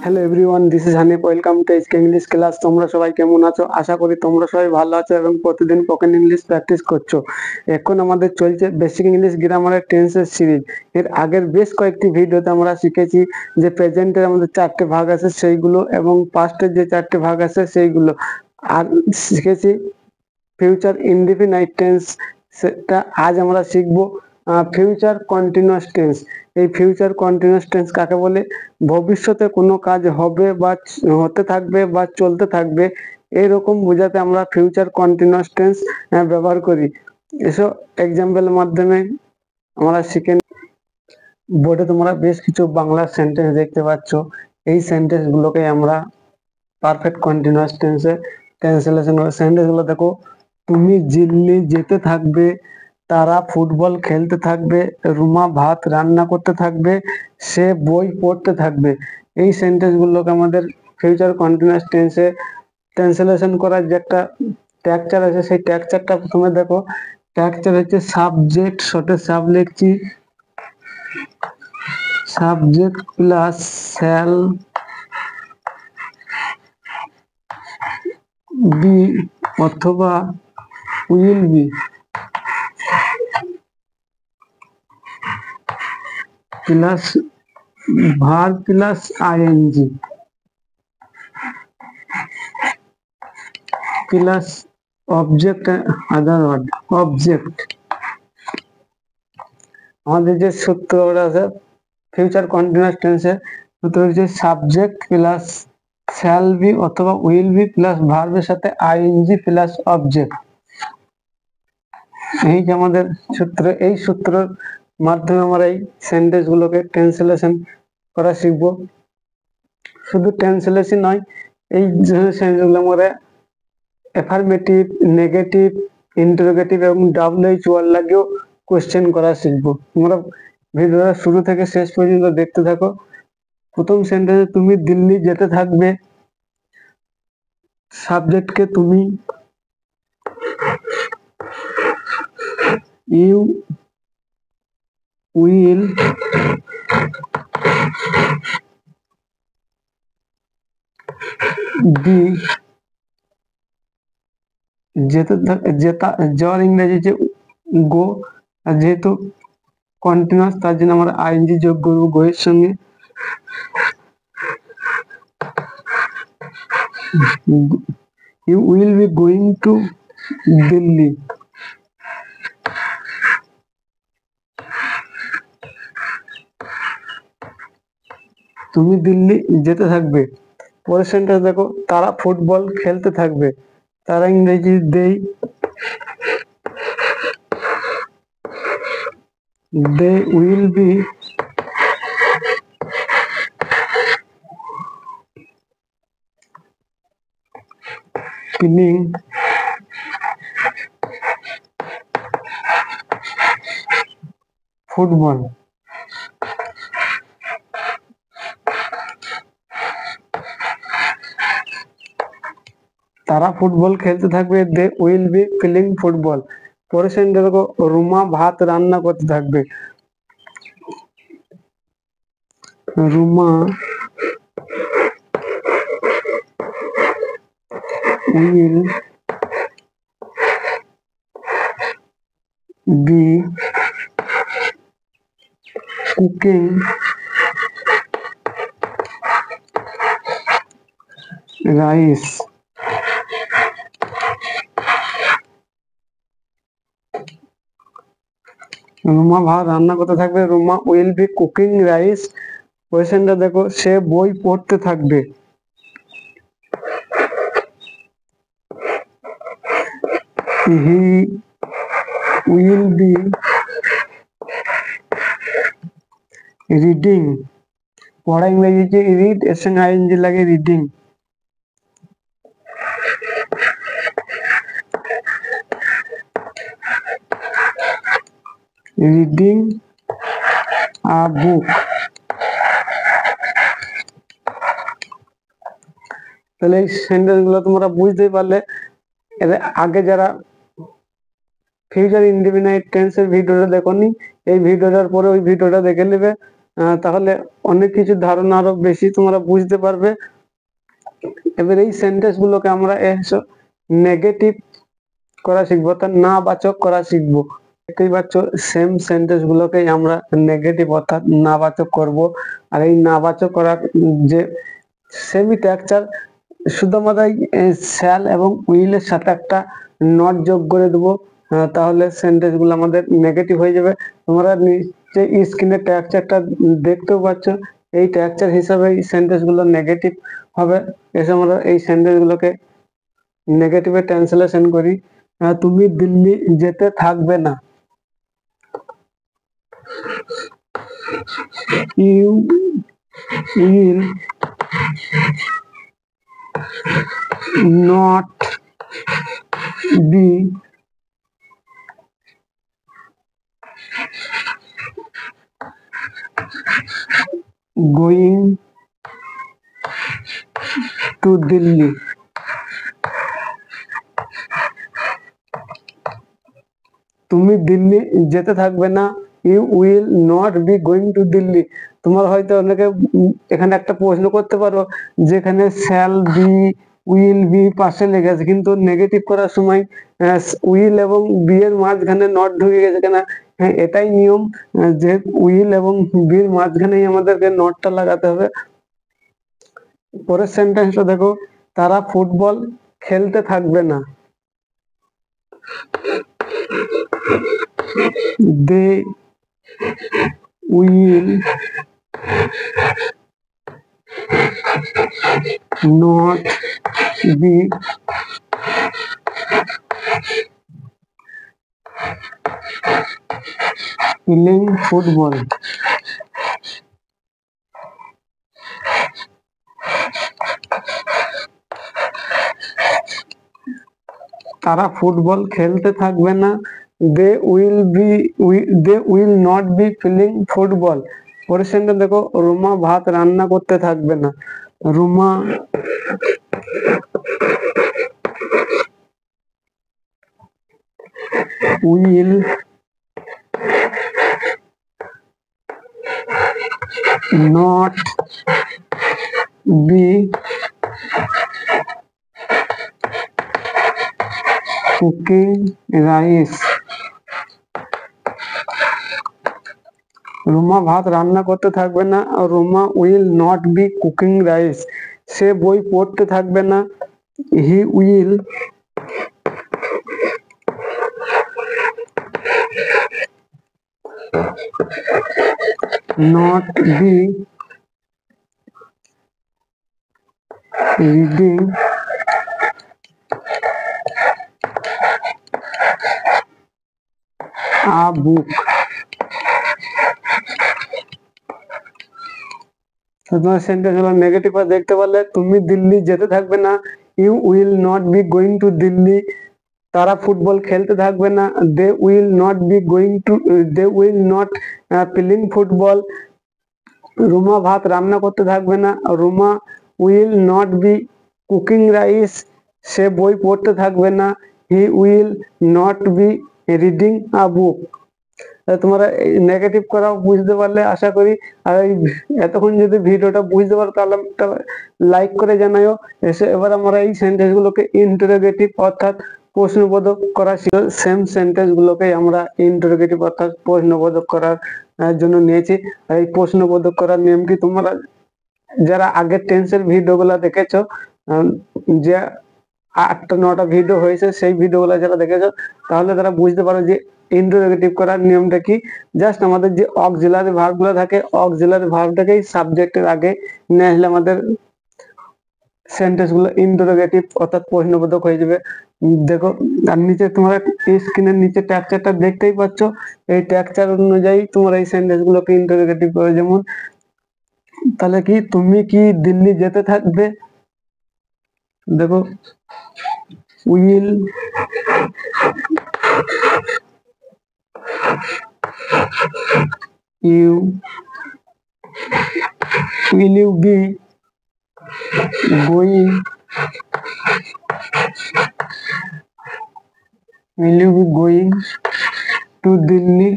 Hello everyone, this is Hanif. Welcome to SK English class. তোমরা সবাই কেমন আছো? আশা করি তোমরা সবাই ভালো আছো এবং প্রতিদিন স্পোকেন ইংলিশ প্র্যাকটিস করছো। এখন আমাদের চলছে বেসিক ইংলিশ গ্রামারের টেন্সের সিরিজ। এর আগের বেশ কয়েকটি ভিডিওতে আমরা শিখেছি যে প্রেজেন্টের আমাদের চারটে ভাগ আছে সেইগুলো, এবং পাস্টের যে চারটে ভাগ আছে সেইগুলো। আর শিখেছি ফিউচার ইনডিফিনাইট টেন্স, সেটা আজ আমরা শিখবো ফিউচার কন্টিনিউয়াস টেন্স। এই ফিউচার কন্টিনিউয়াস টেন্স কাকে বলে? ভবিষ্যতে কোনো কাজ হবে বা হতে থাকবে বা চলতে থাকবে, এরকম বোঝাতে আমরা ফিউচার কন্টিনিউয়াস টেন্স ব্যবহার করি। এসব এক্সাম্পলের মাধ্যমে আমরা শিখে। বোর্ডে তোমরা বেশ কিছু বাংলা সেন্টেন্স দেখতে পাচ্ছ। এই সেন্টেন্স গুলোকে আমরা পারফেক্ট কন্টিনিউয়াস টেন্সে ট্রান্সলেশন করে। সেন্টেন্স গুলো দেখো: তুমি দিল্লি যেতে থাকবে, তারা ফুটবল খেলতে থাকবে, রুমা ভাত রান্না করতে থাকবে, সে বই পড়তে থাকবে। এই সেন্টেন্স গুলোকে আমাদের ফিউচার কন্টিনিউয়াস টেন্সে ট্রান্সলেশন করার যে একটা স্ট্রাকচার আছে, সেই স্ট্রাকচারটা প্রথমে দেখো। স্ট্রাকচার হচ্ছে সাবজেক্ট, শর্টে সাব লিখছি, সাবজেক্ট প্লাস শ্যাল বি অথবা will be plus verb plus ING plus object other word object. আমাদের যে সূত্র আছে ফিউচার কন্টিনিউয়াস টেন্সের সূত্র হচ্ছে সাবজেক্ট প্লাস শ্যাল বি অথবা উইল বি প্লাস ভার্বের সাথে আইএনজি প্লাস অবজেক্ট। এই যে আমাদের সূত্র, এই সূত্রের মাধ্যমে আমরা এই সেন্টেন্স গুলোকে ট্রান্সলেশন করা শিখবো। শুধু ট্রান্সলেশন নয়, এই সেন্টেন্স গুলো আমরা অ্যাফার্মেটিভ, নেগেটিভ, ইন্টারোগেটিভ এবং WH ওয়ার্ড লাগেও কোশ্চেন করা শিখবো। তোমরা ভিডিওটা শুরু থেকে শেষ পর্যন্ত দেখতে থাকো। প্রথম সেন্টেন্সে তুমি দিল্লি যেতে থাকবে, সাবজেক্টকে তুমি, ইউ উইল বি, যাওয়ার ইংরেজি যে গো, আর যেহেতু কন্টিনিউয়াস তার জন্য আমরা আইএনজি যোগ করবো গো এর সঙ্গে। You will be going to Delhi. তুমি দিল্লি যেতে থাকবে। পরের সেন্টেন্স দেখো, তারা ফুটবল খেলতে থাকবে। তারা ইংরেজি they will be playing football. তারা ফুটবল খেলতে থাকবে, they will be playing football. পরের সেন্টেন্স দেখো, রুমা ভাত রান্না করতে থাকবে। Ruma will be cooking rice. Ruma ভাত রান্না করতে থাকবে, Ruma will be cooking rice. কোয়েশ্চেনটা দেখো, সে বই পড়তে থাকবে। He will be reading. পড়া ইংরেজি যে রিড, এর সঙ্গে আইএনজি লাগে রিডিং। রিডিং আ বুক। তাহলে এই সেন্টেন্স গুলো তোমরা বুঝতেই পারলে। এর আগে যারা ফিউচার ইনডিফিনাইট টেন্সের ভিডিওটা দেখোনি, এই ভিডিওটার পরে ওই ভিডিওটা দেখে নেবে। তাহলে অনেক কিছু ধারণা আরো বেশি তোমরা বুঝতে পারবে। এবার এই সেন্টেন্স গুলোকে আমরা নেগেটিভ করা শিখবো, অর্থাৎ না বাচক করা শিখবো। দেখতেই পাচ্ছ সেম সেন্টেন্স গুলোকেই আমরা নেগেটিভ অর্থাৎ না বাচক করবো। আর এই না বাচক করার যে সেমি স্ট্রাকচার, শুধু আমরা শ্যাল এবং উইলের সাথে একটা নট যোগ করে দেবো, তাহলে সেন্টেন্স গুলো আমাদের নেগেটিভ হয়ে যাবে। তোমরা নিচে স্ক্রিনে স্ট্রাকচারটা দেখতেও পাচ্ছ, এই স্ট্রাকচার হিসাবে এই সেন্টেন্স গুলো নেগেটিভ হবে। এসে আমরা এই সেন্টেন্স গুলোকে নেগেটিভে ট্রান্সলেশন করি। তুমি দিল্লি যেতে থাকবে না, you will not be going to Delhi. তুমি দিল্লি যেতে থাকবে না, you will not be going to Delhi. তোমার হয়তো অনেকে এখানে একটা প্রশ্ন করতে পারো, যেখানে শ্যাল বি উইল বি পাশে লেগে আছে, কিন্তু নেগেটিভ করার সময় উইল এবং বি এর মাঝখানে নট ঢুকে গেছে কেন? হ্যাঁ, এটাই নিয়ম, যে উইল এবং বি এর মাঝখানেই আমাদেরকে নটটা লাগাতে হবে। পরের সেন্টেন্সটা দেখো, তারা ফুটবল খেলতে থাকবে না, they will not be playing football. তারা ফুটবল খেলতে থাকবে না, they will not be playing football. পরের সেন্টেন্স দেখো, রুমা ভাত রান্না করতে থাকবে না, Ruma will not be cooking rice. Ruma ভাত রান্না করতে থাকবে না, Ruma will not be cooking rice. সে বই পড়তে থাকবে না, he will not be reading a book. তোমার সেন্টেন্স হলো নেগেটিভ দেখতে পারলে, তুমি দিল্লি যেতে থাকবে না, you will not be going to Delhi. তারা ফুটবল খেলতে থাকবে না, they will not be going to, they will not playing football. Ruma ভাত রান্না করতে থাকবে না, Ruma will not be cooking rice. সে বই পড়তে থাকবে না, he will not be reading a book. তোমরা নেগেটিভ করা বুঝতে পারলে আশা করি। আর এতক্ষণ যদি ভিডিওটা বুঝতে পারো তাহলে একটা লাইক করে জানাও। এবার আমরা এই সেন্টেন্স গুলোকে ইন্টারোগেটিভ অর্থাৎ প্রশ্নবোধক করা শিখব। সেম সেন্টেন্স গুলোকে আমরা ইন্টারোগেটিভ অর্থাৎ প্রশ্নবোধক করার জন্য নিয়েছি। আর এই প্রশ্নবোধক করার নিয়ম কি, তোমরা যারা আগের টেন্সের ভিডিও গুলা দেখেছো, যে 8-9টা ভিডিও হয়েছে, সেই ভিডিও গুলা যারা দেখেছো, তাহলে তারা বুঝতে পারো যে ইন্টারোগেটিভ করার নিয়মটা কি। জাস্ট আমাদের যে অক্সিলারি ভার্ব গুলো থাকে, অক্সিলারি ভার্বটাকেই সাবজেক্টের আগে নিয়ে আসলে আমাদের সেন্টেন্স গুলো ইন্টারোগেটিভ অর্থাৎ প্রশ্নবোধক হয়ে যাবে। দেখো, আর নিচে তোমরা স্ক্রিনের নিচে স্ট্রাকচারটা দেখতেই পাচ্ছ, এই স্ট্রাকচার অনুযায়ী তোমরা এই সেন্টেন্স গুলোকে ইন্টারোগেটিভ করে। যেমন তাহলে কি, তুমি কি দিল্লি যেতে থাকবে? দেখো, will you be going to Delhi?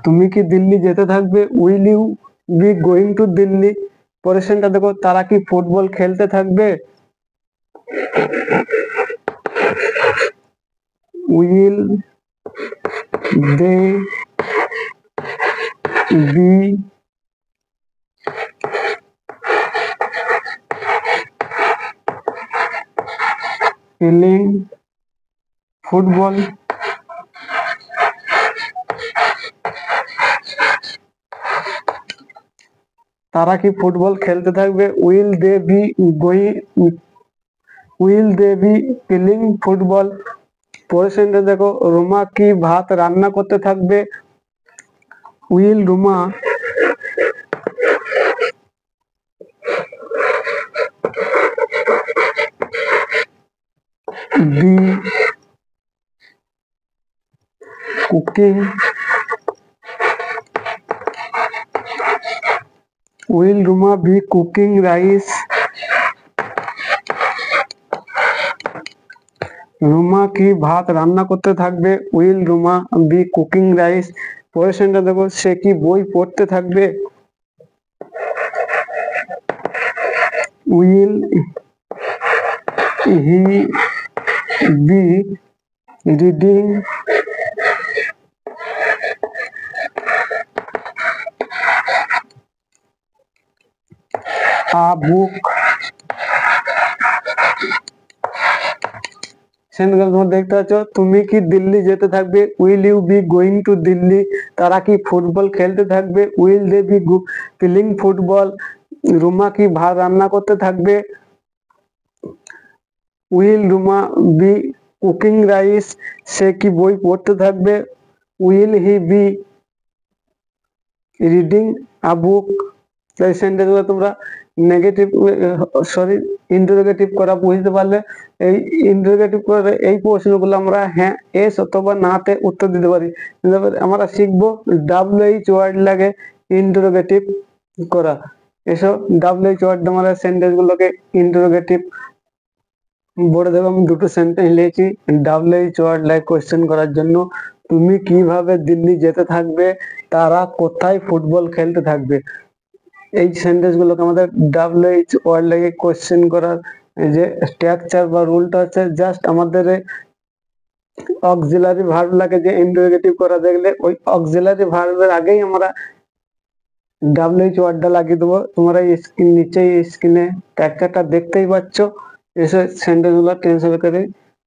তুমি কি দিল্লি যেতে থাকবে? Will you be going to Delhi? পরের সেন্টেন্সটা দেখো, তারা কি ফুটবল খেলতে থাকবে? Will they be playing football? তারা কি ফুটবল খেলতে থাকবে? Will they be playing football? পরের সেন্টেন্স দেখো, রোমা কি ভাত রান্না করতে থাকবে? Will Roma be cooking? Will Roma be cooking rice? Roma কি ভাত রান্না করতে থাকবে? Will Roma be cooking rice? পরের সেন্টেন্স দেখো, সে কি বই পড়তে থাকবে? Will he be reading a book? তোমরা দেখতে পাচ্ছ, তুমি কি দিল্লি যেতে থাকবে? Will you be going to Delhi? তারা কি ফুটবল খেলতে থাকবে? Will they be playing football? Ruma কি ভাত রান্না করতে থাকবে? Will Ruma be cooking rice? সে কি বই পড়তে থাকবে? Will he be reading a book? এই সেন্টেন্সগুলো তোমরা নেগেটিভ ইন্টারোগেটিভ করা বুঝতে পারলে। এই ইন্টারোগেটিভ করে এই প্রশ্নগুলো আমরা হ্যাঁ, এস অথবা নাতে উত্তর দিতে পারি। আমরা শিখবো WH ওয়ার্ড লাগে ইন্টারোগেটিভ করা। এসব WH ওয়ার্ড আমরা সেন্টেন্স গুলোকে ইন্টারোগেটিভ বোর্ডে দেখো, আমি দুটো সেন্টেন্স লিখেছি WH ওয়ার্ড লাগে কোয়েশ্চেন করার জন্য। তুমি কিভাবে দিল্লি যেতে থাকবে? তারা কোথায় ফুটবল খেলতে থাকবে? এই সেন্টেন্স গুলোকে আমাদের WH ওয়ার্ড লাগে কোয়েশ্চেন করার যে স্ট্রাকচার বা রুলটা হচ্ছে, জাস্ট আমাদের অক্সিলারি ভার্ব লাগে যে ইন্টারোগেটিভ করা দেখলে ওই অক্সিলারি ভার্বের আগেই আমরা WH ওয়ার্ডটা লাগিয়ে দেবো। তোমরা নিচে স্ক্রিনে স্ট্রাকচারটা দেখতেই পাচ্ছ। এসে সেন্টেন্স গুলো টেন্স করে,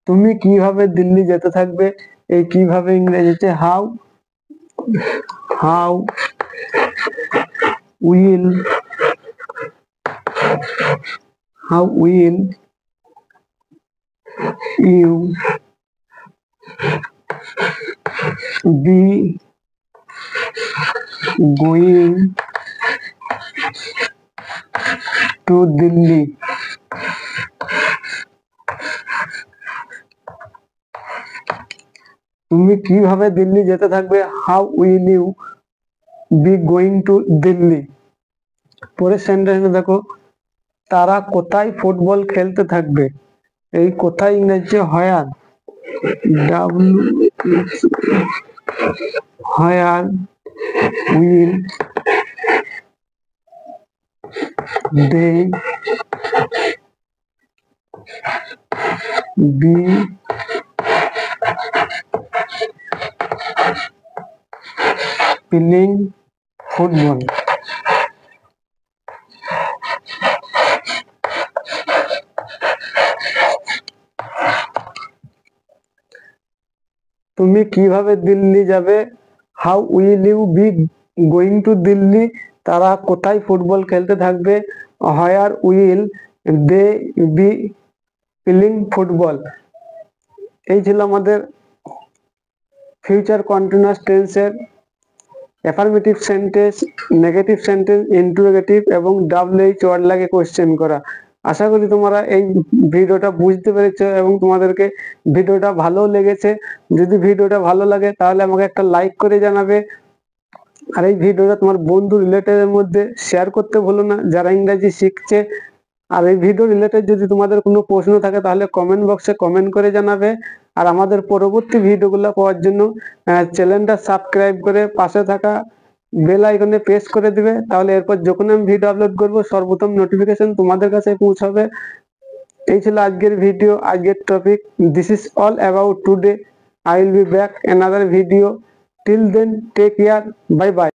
তুমি কিভাবে দিল্লি যেতে থাকবে? এই কিভাবে ইংরেজিতে how will you be going to Delhi? তুমি কিভাবে দিল্লি যেতে থাকবে? How will you be going to Delhi? পরের সেন্টেন্স দেখো, তারা কোথায় ফুটবল খেলতে থাকবে? এই কোথায় ইংরেজি where? Where will they be playing football? তুমি কিভাবে দিল্লি যাবে? How will you be going to Delhi? তারা কোথায় ফুটবল খেলতে থাকবে? Where will they be playing football? এই ছিল আমাদের ফিউচার কন্টিনিউয়াস টেন্সের affirmative sentence, negative sentence, interrogative এবং WH ওয়ার্ড লাগে কোশ্চেন করা। আশা করি তোমরা এই ভিডিওটা বুঝতে পেরেছো এবং তোমাদেরকে ভিডিওটা ভালো লেগেছে। যদি ভিডিওটা ভালো লাগে তাহলে আমাকে একটা লাইক করে জানাবে, আর এই ভিডিওটা তোমার বন্ধু রিলেটেডের মধ্যে শেয়ার করতে ভুলো না যারা ইংরেজি শিখছে। আর এই ভিডিও রিলেটেড যদি তোমাদের কোনো প্রশ্ন থাকে তাহলে কমেন্ট বক্সে কমেন্ট করে জানাবে। আর আমাদের পরবর্তী ভিডিওগুলো পাওয়ার জন্য চ্যানেলটা সাবস্ক্রাইব করে পাশে থাকা বেল আইকনে প্রেস করে দিবে, তাহলে এরপর যখন আমি ভিডিও আপলোড করব সর্বপ্রথম নোটিফিকেশন তোমাদের কাছে পৌঁছাবে। এই ছিল আজকের ভিডিও, আজকের topic. This is all about today. I will be back another video. Till then, take care. Bye bye.